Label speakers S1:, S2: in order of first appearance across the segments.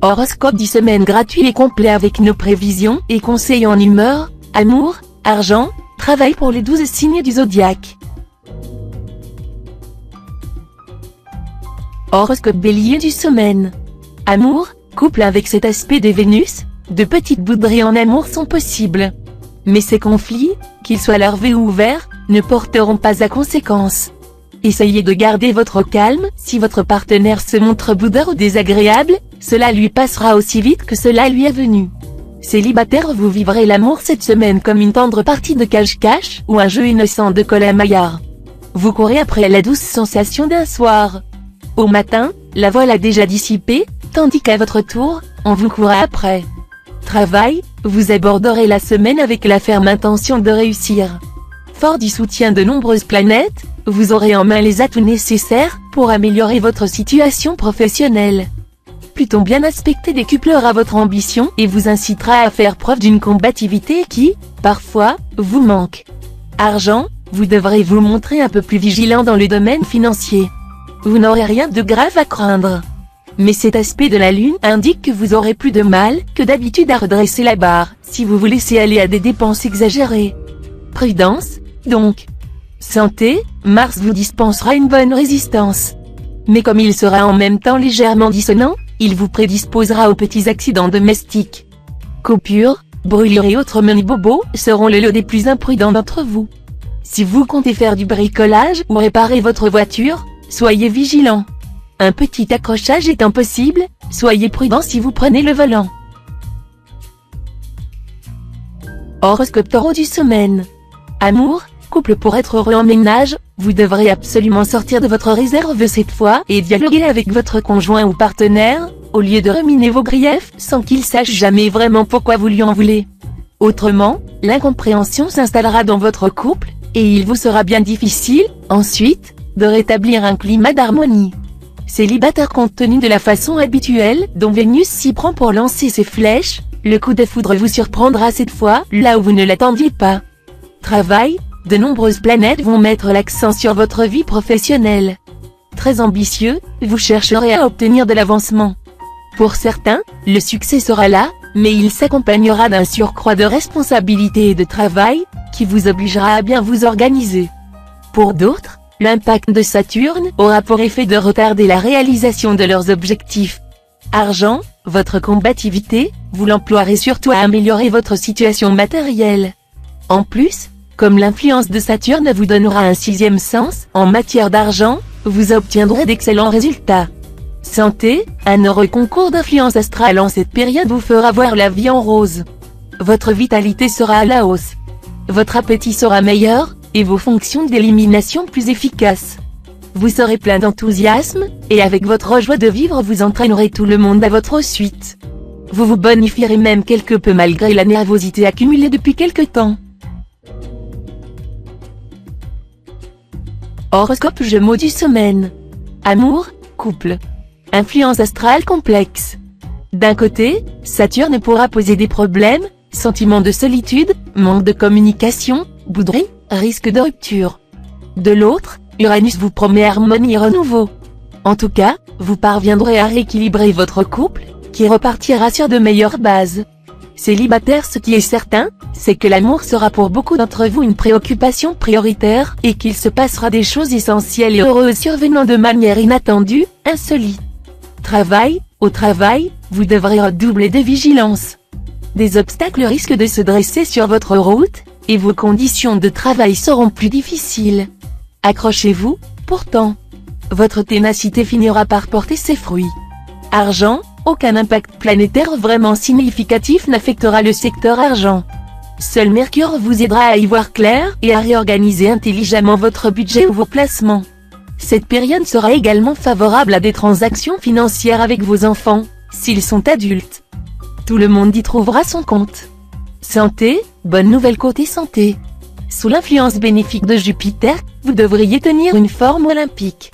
S1: Horoscope 10 semaines gratuit et complet avec nos prévisions et conseils en humeur, amour, argent, travail pour les 12 signes du zodiaque. Horoscope Bélier du semaine. Amour, couple avec cet aspect de Vénus, de petites bouderies en amour sont possibles. Mais ces conflits, qu'ils soient larvés ou ouverts, ne porteront pas à conséquence. Essayez de garder votre calme, si votre partenaire se montre boudeur ou désagréable, cela lui passera aussi vite que cela lui est venu. Célibataire, vous vivrez l'amour cette semaine comme une tendre partie de cache-cache ou un jeu innocent de Colin-Maillard. Vous courez après la douce sensation d'un soir. Au matin, la voile a déjà dissipé, tandis qu'à votre tour, on vous court après. Travail, vous aborderez la semaine avec la ferme intention de réussir. Fort du soutien de nombreuses planètes, vous aurez en main les atouts nécessaires pour améliorer votre situation professionnelle. Pluton bien aspecté décuplera votre ambition et vous incitera à faire preuve d'une combativité qui, parfois, vous manque. Argent, vous devrez vous montrer un peu plus vigilant dans le domaine financier. Vous n'aurez rien de grave à craindre. Mais cet aspect de la lune indique que vous aurez plus de mal que d'habitude à redresser la barre, si vous vous laissez aller à des dépenses exagérées. Prudence, donc. Santé, Mars vous dispensera une bonne résistance. Mais comme il sera en même temps légèrement dissonant, il vous prédisposera aux petits accidents domestiques. Coupures, brûlures et autres mini-bobos seront le lot des plus imprudents d'entre vous. Si vous comptez faire du bricolage ou réparer votre voiture, soyez vigilant. Un petit accrochage étant possible, soyez prudent si vous prenez le volant. Horoscope Taureau du semaine. Amour, couple pour être heureux en ménage, vous devrez absolument sortir de votre réserve cette fois et dialoguer avec votre conjoint ou partenaire, au lieu de ruminer vos griefs sans qu'il sache jamais vraiment pourquoi vous lui en voulez. Autrement, l'incompréhension s'installera dans votre couple, et il vous sera bien difficile, ensuite, de rétablir un climat d'harmonie. Célibataire, compte tenu de la façon habituelle dont Vénus s'y prend pour lancer ses flèches, le coup de foudre vous surprendra cette fois là où vous ne l'attendiez pas. Travail, de nombreuses planètes vont mettre l'accent sur votre vie professionnelle. Très ambitieux, vous chercherez à obtenir de l'avancement. Pour certains, le succès sera là, mais il s'accompagnera d'un surcroît de responsabilité et de travail, qui vous obligera à bien vous organiser. Pour d'autres, l'impact de Saturne aura pour effet de retarder la réalisation de leurs objectifs. Argent, votre combativité, vous l'emploierez surtout à améliorer votre situation matérielle. En plus, comme l'influence de Saturne vous donnera un sixième sens en matière d'argent, vous obtiendrez d'excellents résultats. Santé, un heureux concours d'influence astrale en cette période vous fera voir la vie en rose. Votre vitalité sera à la hausse. Votre appétit sera meilleur, et vos fonctions d'élimination plus efficaces. Vous serez plein d'enthousiasme, et avec votre joie de vivre vous entraînerez tout le monde à votre suite. Vous vous bonifierez même quelque peu malgré la nervosité accumulée depuis quelque temps. Horoscope Gémeaux du semaine. Amour, couple. Influence astrale complexe. D'un côté, Saturne pourra poser des problèmes, sentiment de solitude, manque de communication, bouderie, risque de rupture. De l'autre, Uranus vous promet harmonie et renouveau. En tout cas, vous parviendrez à rééquilibrer votre couple, qui repartira sur de meilleures bases. Célibataire, ce qui est certain, c'est que l'amour sera pour beaucoup d'entre vous une préoccupation prioritaire, et qu'il se passera des choses essentielles et heureuses survenant de manière inattendue, insolite. Travail, au travail, vous devrez redoubler de vigilance. Des obstacles risquent de se dresser sur votre route, et vos conditions de travail seront plus difficiles. Accrochez-vous, pourtant. Votre ténacité finira par porter ses fruits. Argent, aucun impact planétaire vraiment significatif n'affectera le secteur argent. Seul Mercure vous aidera à y voir clair et à réorganiser intelligemment votre budget ou vos placements. Cette période sera également favorable à des transactions financières avec vos enfants, s'ils sont adultes. Tout le monde y trouvera son compte. Santé, bonne nouvelle côté santé. Sous l'influence bénéfique de Jupiter, vous devriez tenir une forme olympique.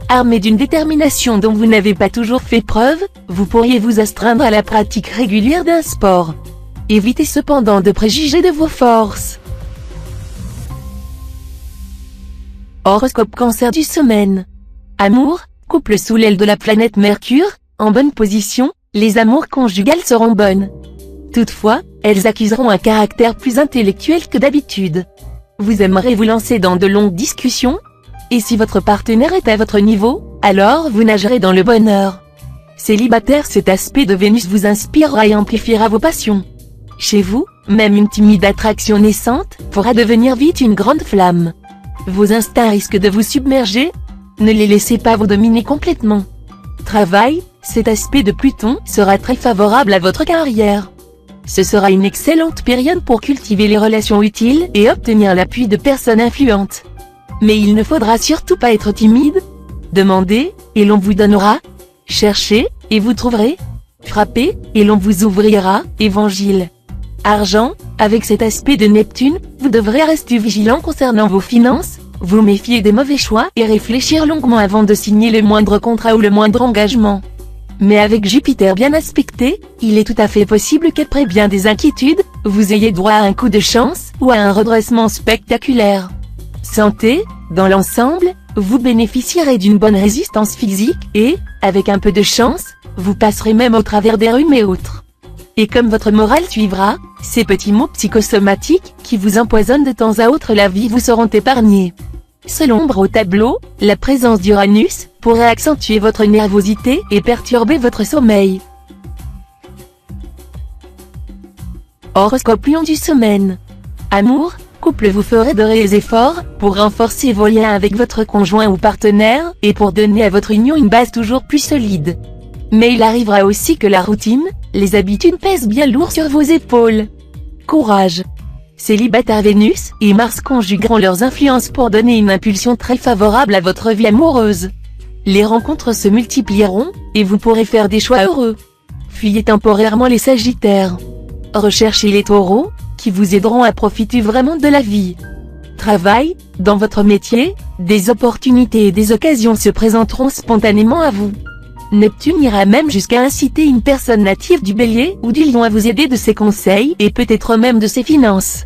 S1: Armé d'une détermination dont vous n'avez pas toujours fait preuve, vous pourriez vous astreindre à la pratique régulière d'un sport. Évitez cependant de préjuger de vos forces. Horoscope Cancer du semaine. Amour, couple sous l'aile de la planète Mercure, en bonne position, Les amours conjugales seront bonnes. Toutefois, elles accuseront un caractère plus intellectuel que d'habitude. Vous aimerez vous lancer dans de longues discussions? Et si votre partenaire est à votre niveau, alors vous nagerez dans le bonheur. Célibataire, cet aspect de Vénus vous inspirera et amplifiera vos passions. Chez vous, même une timide attraction naissante pourra devenir vite une grande flamme. Vos instincts risquent de vous submerger. Ne les laissez pas vous dominer complètement. Travail, cet aspect de Pluton sera très favorable à votre carrière. Ce sera une excellente période pour cultiver les relations utiles et obtenir l'appui de personnes influentes. Mais il ne faudra surtout pas être timide. Demandez, et l'on vous donnera. Cherchez, et vous trouverez. Frappez, et l'on vous ouvrira. Évangile. Argent, avec cet aspect de Neptune, vous devrez rester vigilant concernant vos finances, vous méfier des mauvais choix et réfléchir longuement avant de signer le moindre contrat ou le moindre engagement. Mais avec Jupiter bien aspecté, il est tout à fait possible qu'après bien des inquiétudes, vous ayez droit à un coup de chance ou à un redressement spectaculaire. Santé, dans l'ensemble, vous bénéficierez d'une bonne résistance physique et, avec un peu de chance, vous passerez même au travers des rhumes et autres. Et comme votre morale suivra, ces petits maux psychosomatiques qui vous empoisonnent de temps à autre la vie vous seront épargnés. Seule ombre au tableau, la présence d'Uranus pourrait accentuer votre nervosité et perturber votre sommeil. Horoscope Lion du semaine. Amour, couple, vous ferez de réels efforts pour renforcer vos liens avec votre conjoint ou partenaire et pour donner à votre union une base toujours plus solide. Mais il arrivera aussi que la routine, les habitudes pèsent bien lourd sur vos épaules. Courage. Célibataire, Vénus et Mars conjugueront leurs influences pour donner une impulsion très favorable à votre vie amoureuse. Les rencontres se multiplieront, et vous pourrez faire des choix heureux. Fuyez temporairement les Sagittaires. Recherchez les Taureaux, qui vous aideront à profiter vraiment de la vie. Travail, dans votre métier, des opportunités et des occasions se présenteront spontanément à vous. Neptune ira même jusqu'à inciter une personne native du Bélier ou du Lion à vous aider de ses conseils et peut-être même de ses finances.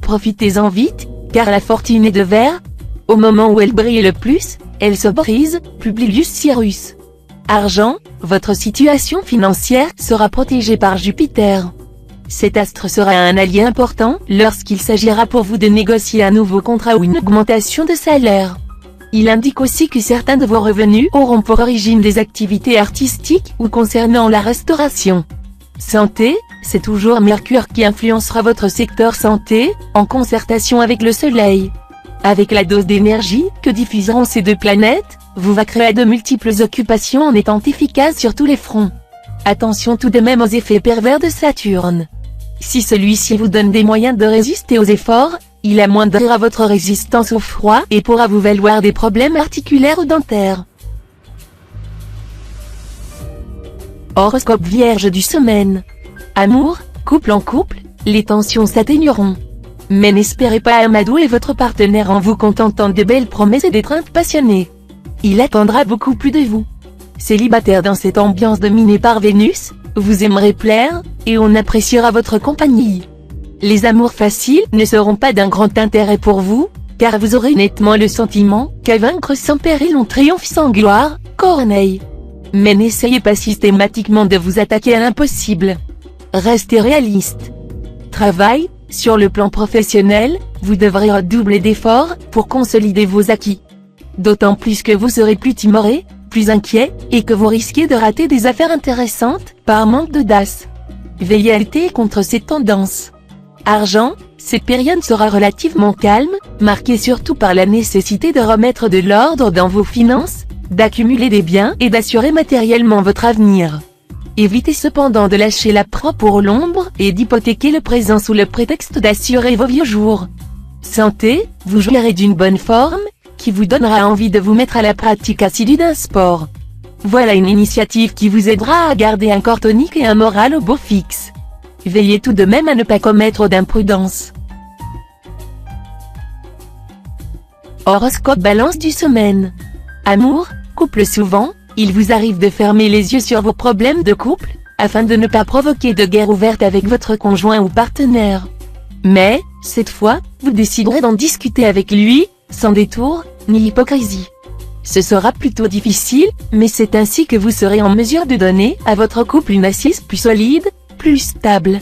S1: Profitez-en vite, car la fortune est de Verre. Au moment où elle brille le plus, elle se brise. Publius Cyrus. Argent, votre situation financière sera protégée par Jupiter. Cet astre sera un allié important lorsqu'il s'agira pour vous de négocier un nouveau contrat ou une augmentation de salaire. Il indique aussi que certains de vos revenus auront pour origine des activités artistiques ou concernant la restauration. Santé, c'est toujours Mercure qui influencera votre secteur santé, en concertation avec le Soleil. Avec la dose d'énergie que diffuseront ces deux planètes, vous vaincrez de multiples occupations en étant efficace sur tous les fronts. Attention tout de même aux effets pervers de Saturne. Si celui-ci vous donne des moyens de résister aux efforts, il amoindrira votre résistance au froid et pourra vous valoir des problèmes articulaires ou dentaires. Horoscope Vierge du semaine. Amour, couple en couple, les tensions s'atténueront. Mais n'espérez pas amadouer votre partenaire en vous contentant de belles promesses et d'étreintes passionnées. Il attendra beaucoup plus de vous. Célibataire, dans cette ambiance dominée par Vénus, vous aimerez plaire, et on appréciera votre compagnie. Les amours faciles ne seront pas d'un grand intérêt pour vous, car vous aurez nettement le sentiment qu'à vaincre sans péril on triomphe sans gloire. Corneille. Mais n'essayez pas systématiquement de vous attaquer à l'impossible. Restez réaliste. Travail, sur le plan professionnel, vous devrez redoubler d'efforts pour consolider vos acquis. D'autant plus que vous serez plus timoré, plus inquiet, et que vous risquez de rater des affaires intéressantes par manque d'audace. Veillez à lutter contre ces tendances. Argent, cette période sera relativement calme, marquée surtout par la nécessité de remettre de l'ordre dans vos finances, d'accumuler des biens et d'assurer matériellement votre avenir. Évitez cependant de lâcher la proie pour l'ombre et d'hypothéquer le présent sous le prétexte d'assurer vos vieux jours. Santé, vous jouirez d'une bonne forme, qui vous donnera envie de vous mettre à la pratique assidue d'un sport. Voilà une initiative qui vous aidera à garder un corps tonique et un moral au beau fixe. Veillez tout de même à ne pas commettre d'imprudence. Horoscope Balance du semaine. Amour, couple, souvent, il vous arrive de fermer les yeux sur vos problèmes de couple, afin de ne pas provoquer de guerre ouverte avec votre conjoint ou partenaire. Mais, cette fois, vous déciderez d'en discuter avec lui, sans détour, ni hypocrisie. Ce sera plutôt difficile, mais c'est ainsi que vous serez en mesure de donner à votre couple une assise plus solide, plus stable.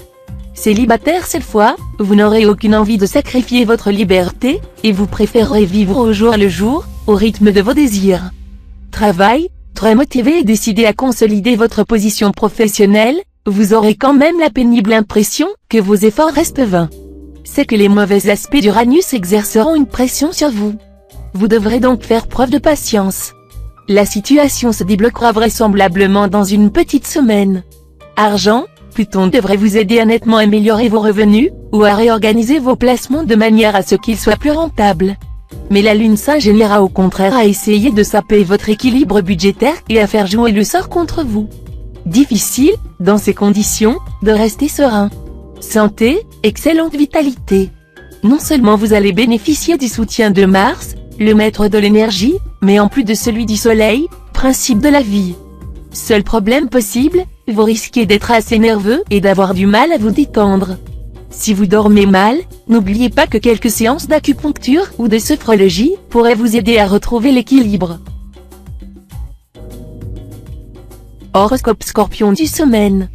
S1: Célibataire cette fois, vous n'aurez aucune envie de sacrifier votre liberté, et vous préférerez vivre au jour le jour, au rythme de vos désirs. Travail, très motivé et décidé à consolider votre position professionnelle, vous aurez quand même la pénible impression que vos efforts restent vains. C'est que les mauvais aspects d'Uranus exerceront une pression sur vous. Vous devrez donc faire preuve de patience. La situation se débloquera vraisemblablement dans une petite semaine. Argent, Pluton devrait vous aider à nettement améliorer vos revenus, ou à réorganiser vos placements de manière à ce qu'ils soient plus rentables. Mais la Lune s'ingéniera au contraire à essayer de saper votre équilibre budgétaire et à faire jouer le sort contre vous. Difficile, dans ces conditions, de rester serein. Santé, excellente vitalité. Non seulement vous allez bénéficier du soutien de Mars, le maître de l'énergie, mais en plus de celui du Soleil, principe de la vie. Seul problème possible, vous risquez d'être assez nerveux et d'avoir du mal à vous détendre. Si vous dormez mal, n'oubliez pas que quelques séances d'acupuncture ou de sophrologie pourraient vous aider à retrouver l'équilibre. Horoscope Scorpion du semaine.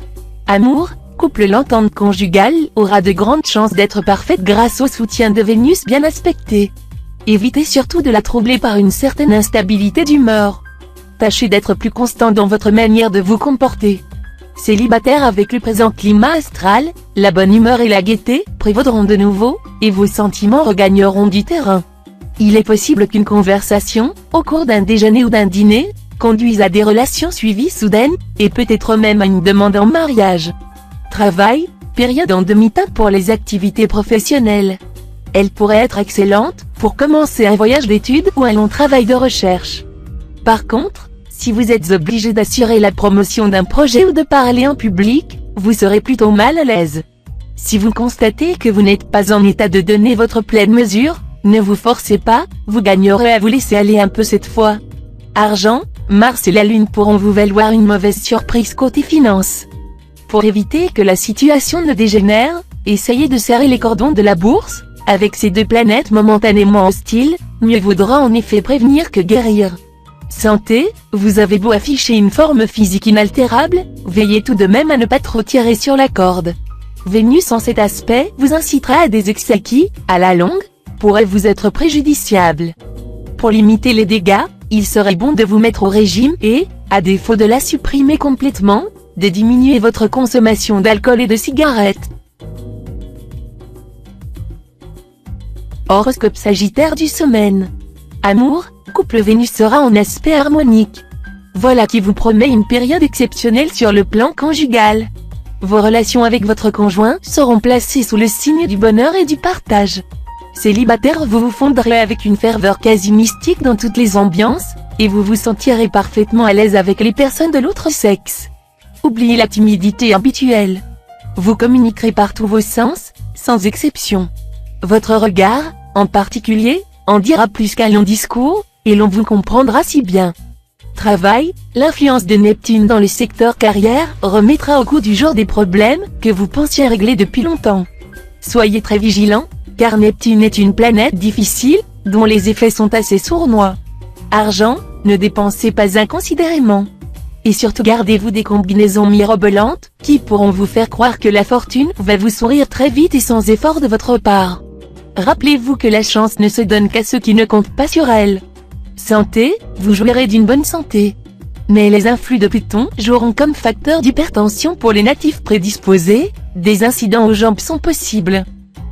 S1: Amour, couple, l'entente conjugale aura de grandes chances d'être parfaite grâce au soutien de Vénus bien aspecté. Évitez surtout de la troubler par une certaine instabilité d'humeur. Tâchez d'être plus constant dans votre manière de vous comporter. Célibataire, avec le présent climat astral, la bonne humeur et la gaieté prévaudront de nouveau, et vos sentiments regagneront du terrain. Il est possible qu'une conversation, au cours d'un déjeuner ou d'un dîner, conduise à des relations suivies soudaines, et peut-être même à une demande en mariage. Travail, période en demi-teinte pour les activités professionnelles. Elle pourrait être excellente pour commencer un voyage d'études ou un long travail de recherche. Par contre, si vous êtes obligé d'assurer la promotion d'un projet ou de parler en public, vous serez plutôt mal à l'aise. Si vous constatez que vous n'êtes pas en état de donner votre pleine mesure, ne vous forcez pas, vous gagnerez à vous laisser aller un peu cette fois. Argent, Mars et la Lune pourront vous valoir une mauvaise surprise côté finance. Pour éviter que la situation ne dégénère, essayez de serrer les cordons de la bourse. Avec ces deux planètes momentanément hostiles, mieux vaudra en effet prévenir que guérir. Santé, vous avez beau afficher une forme physique inaltérable, veillez tout de même à ne pas trop tirer sur la corde. Vénus en cet aspect vous incitera à des excès qui, à la longue, pourraient vous être préjudiciables. Pour limiter les dégâts, il serait bon de vous mettre au régime et, à défaut de la supprimer complètement, de diminuer votre consommation d'alcool et de cigarettes. Horoscope Sagittaire du semaine. Amour, couple, Vénus sera en aspect harmonique. Voilà qui vous promet une période exceptionnelle sur le plan conjugal. Vos relations avec votre conjoint seront placées sous le signe du bonheur et du partage. Célibataire, vous vous fondrez avec une ferveur quasi mystique dans toutes les ambiances, et vous vous sentirez parfaitement à l'aise avec les personnes de l'autre sexe. Oubliez la timidité habituelle. Vous communiquerez par tous vos sens, sans exception. Votre regard, en particulier, en dira plus qu'un long discours, et l'on vous comprendra si bien. Travail, l'influence de Neptune dans le secteur carrière remettra au goût du jour des problèmes que vous pensiez régler depuis longtemps. Soyez très vigilants, car Neptune est une planète difficile, dont les effets sont assez sournois. Argent, ne dépensez pas inconsidérément. Et surtout gardez-vous des combinaisons mirobolantes, qui pourront vous faire croire que la fortune va vous sourire très vite et sans effort de votre part. Rappelez-vous que la chance ne se donne qu'à ceux qui ne comptent pas sur elle. Santé, vous jouirez d'une bonne santé. Mais les influx de Pluton joueront comme facteur d'hypertension pour les natifs prédisposés, des incidents aux jambes sont possibles.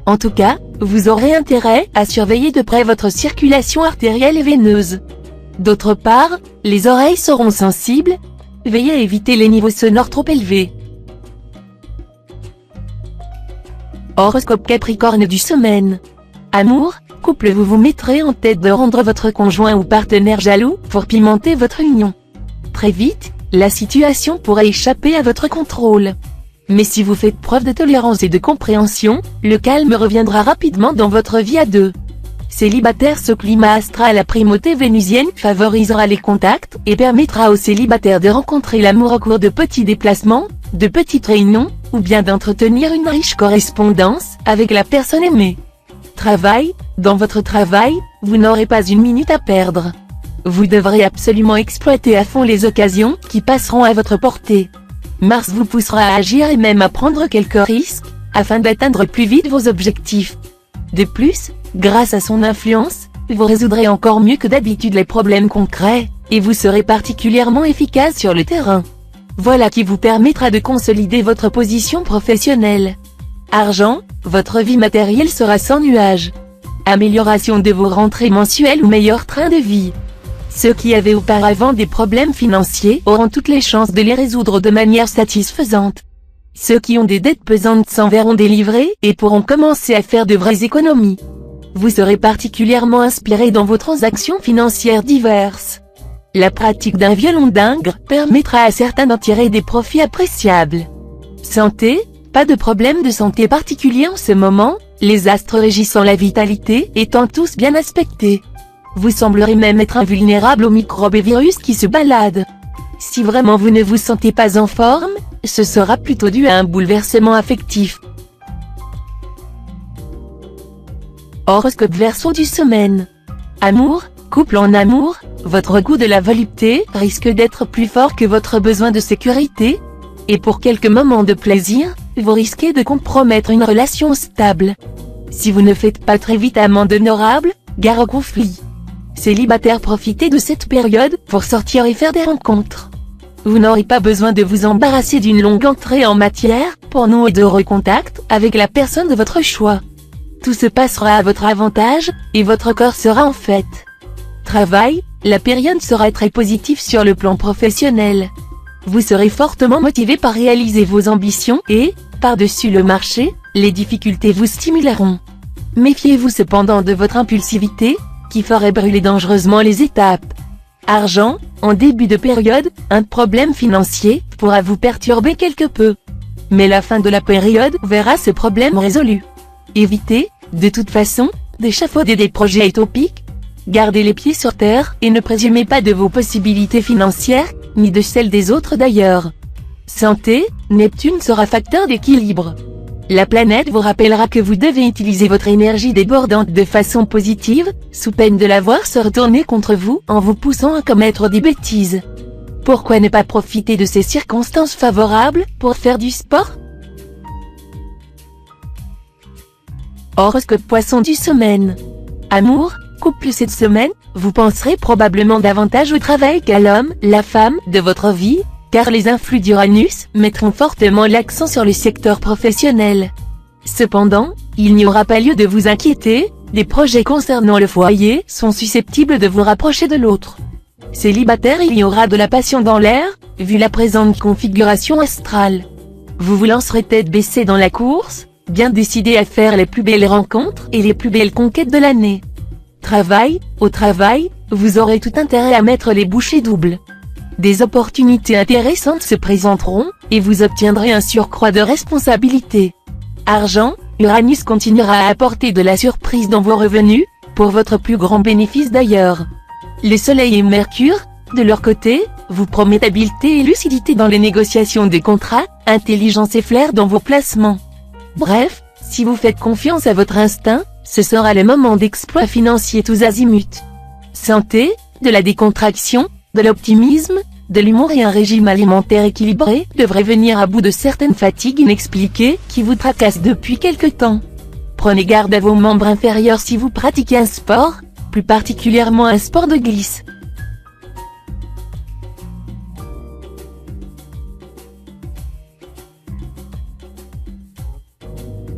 S1: En tout cas, vous aurez intérêt à surveiller de près votre circulation artérielle et veineuse. D'autre part, les oreilles seront sensibles, veillez à éviter les niveaux sonores trop élevés. Horoscope Capricorne du semaine. Amour, couple, vous vous mettrez en tête de rendre votre conjoint ou partenaire jaloux pour pimenter votre union. Très vite, la situation pourrait échapper à votre contrôle. Mais si vous faites preuve de tolérance et de compréhension, le calme reviendra rapidement dans votre vie à deux. Célibataire, ce climat astral à primauté vénusienne favorisera les contacts et permettra aux célibataires de rencontrer l'amour au cours de petits déplacements, de petites réunions, ou bien d'entretenir une riche correspondance avec la personne aimée. Travail, dans votre travail, vous n'aurez pas une minute à perdre. Vous devrez absolument exploiter à fond les occasions qui passeront à votre portée. Mars vous poussera à agir et même à prendre quelques risques, afin d'atteindre plus vite vos objectifs. De plus, grâce à son influence, vous résoudrez encore mieux que d'habitude les problèmes concrets, et vous serez particulièrement efficace sur le terrain. Voilà qui vous permettra de consolider votre position professionnelle. Argent, votre vie matérielle sera sans nuage. Amélioration de vos rentrées mensuelles ou meilleur train de vie. Ceux qui avaient auparavant des problèmes financiers auront toutes les chances de les résoudre de manière satisfaisante. Ceux qui ont des dettes pesantes s'en verront délivrés et pourront commencer à faire de vraies économies. Vous serez particulièrement inspiré dans vos transactions financières diverses. La pratique d'un violon d'Ingres permettra à certains d'en tirer des profits appréciables. Santé, pas de problème de santé particulier en ce moment, les astres régissant la vitalité étant tous bien aspectés. Vous semblerez même être invulnérable aux microbes et virus qui se baladent. Si vraiment vous ne vous sentez pas en forme, ce sera plutôt dû à un bouleversement affectif. Horoscope Verseau du semaine. Amour, couple en amour, votre goût de la volupté risque d'être plus fort que votre besoin de sécurité. Et pour quelques moments de plaisir, vous risquez de compromettre une relation stable. Si vous ne faites pas très vite amende honorable, gare au conflit. Célibataire, profitez de cette période pour sortir et faire des rencontres. Vous n'aurez pas besoin de vous embarrasser d'une longue entrée en matière pour nouer de recontacts avec la personne de votre choix. Tout se passera à votre avantage, et votre corps sera en fête. Travail, la période sera très positive sur le plan professionnel. Vous serez fortement motivé par réaliser vos ambitions et, par-dessus le marché, les difficultés vous stimuleront. Méfiez-vous cependant de votre impulsivité, qui ferait brûler dangereusement les étapes. Argent, en début de période, un problème financier pourra vous perturber quelque peu. Mais la fin de la période verra ce problème résolu. Évitez, de toute façon, d'échafauder des projets utopiques. Gardez les pieds sur terre et ne présumez pas de vos possibilités financières, ni de celles des autres d'ailleurs. Santé, Neptune sera facteur d'équilibre. La planète vous rappellera que vous devez utiliser votre énergie débordante de façon positive, sous peine de la voir se retourner contre vous en vous poussant à commettre des bêtises. Pourquoi ne pas profiter de ces circonstances favorables pour faire du sport? Horoscope Poisson du semaine. Amour, couple cette semaine, vous penserez probablement davantage au travail qu'à l'homme, la femme, de votre vie, car les influx d'Uranus mettront fortement l'accent sur le secteur professionnel. Cependant, il n'y aura pas lieu de vous inquiéter, des projets concernant le foyer sont susceptibles de vous rapprocher de l'autre. Célibataire, il y aura de la passion dans l'air, vu la présente configuration astrale. Vous vous lancerez tête baissée dans la course, bien décidé à faire les plus belles rencontres et les plus belles conquêtes de l'année. Travail, au travail, vous aurez tout intérêt à mettre les bouchées doubles. Des opportunités intéressantes se présenteront, et vous obtiendrez un surcroît de responsabilité. Argent, Uranus continuera à apporter de la surprise dans vos revenus, pour votre plus grand bénéfice d'ailleurs. Le Soleil et Mercure, de leur côté, vous promettent habileté et lucidité dans les négociations des contrats, intelligence et flair dans vos placements. Bref, si vous faites confiance à votre instinct, ce sera le moment d'exploits financiers tous azimuts. Santé, de la décontraction, de l'optimisme, de l'humour et un régime alimentaire équilibré devrait venir à bout de certaines fatigues inexpliquées qui vous tracassent depuis quelque temps. Prenez garde à vos membres inférieurs si vous pratiquez un sport, plus particulièrement un sport de glisse.